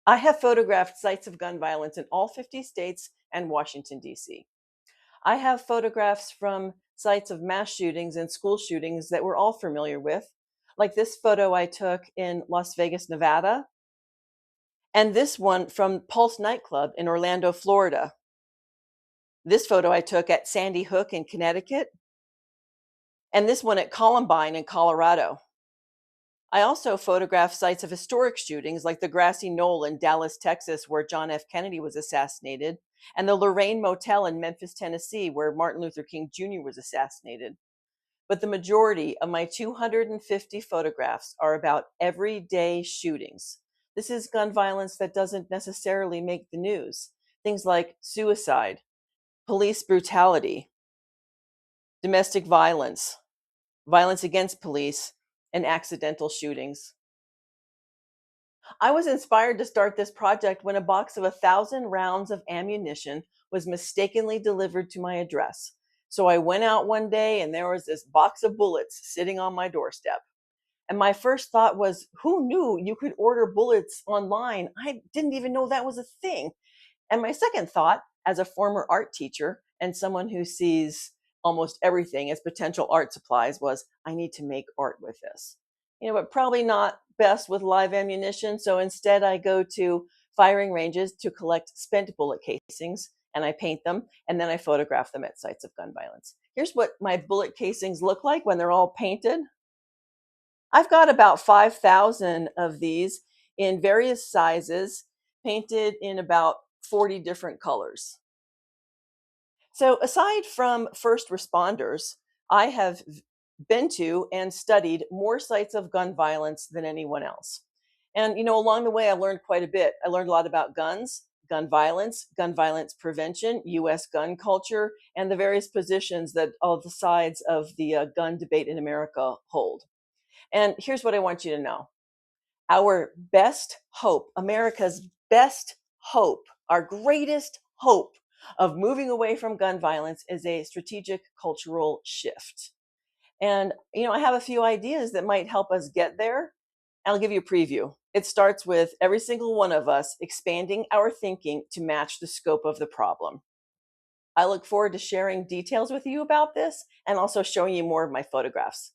I have photographed sites of gun violence in all 50 states and Washington, D.C. I have photographs from sites of mass shootings and school shootings that we're all familiar with, like this photo I took in Las Vegas, Nevada, and this one from Pulse nightclub in Orlando, Florida. This photo I took at Sandy Hook in Connecticut, and this one at Columbine in Colorado. I also photographed sites of historic shootings like the Grassy Knoll in Dallas, Texas, where John F. Kennedy was assassinated, and the Lorraine Motel in Memphis, Tennessee, where Martin Luther King Jr. was assassinated. But the majority of my 250 photographs are about everyday shootings. This is gun violence that doesn't necessarily make the news. Things like suicide, police brutality, domestic violence, violence against police, and accidental shootings. I was inspired to start this project when a box of 1,000 rounds of ammunition was mistakenly delivered to my address. So I went out one day and there was this box of bullets sitting on my doorstep. And my first thought was, who knew you could order bullets online? I didn't even know that was a thing. And my second thought, as a former art teacher and someone who sees almost everything as potential art supplies, was I need to make art with this. But probably not best with live ammunition. So instead, I go to firing ranges to collect spent bullet casings and I paint them and then I photograph them at sites of gun violence. Here's what my bullet casings look like when they're all painted. I've got about 5,000 of these in various sizes, painted in about 40 different colors. So, aside from first responders, I have been to and studied more sites of gun violence than anyone else. And, along the way, I learned quite a bit. I learned a lot about guns, gun violence prevention, US gun culture, and the various positions that all the sides of the gun debate in America hold. And here's what I want you to know. Our best hope, America's best hope, our greatest hope of moving away from gun violence is a strategic cultural shift. And, I have a few ideas that might help us get there. I'll give you a preview. It starts with every single one of us expanding our thinking to match the scope of the problem. I look forward to sharing details with you about this and also showing you more of my photographs.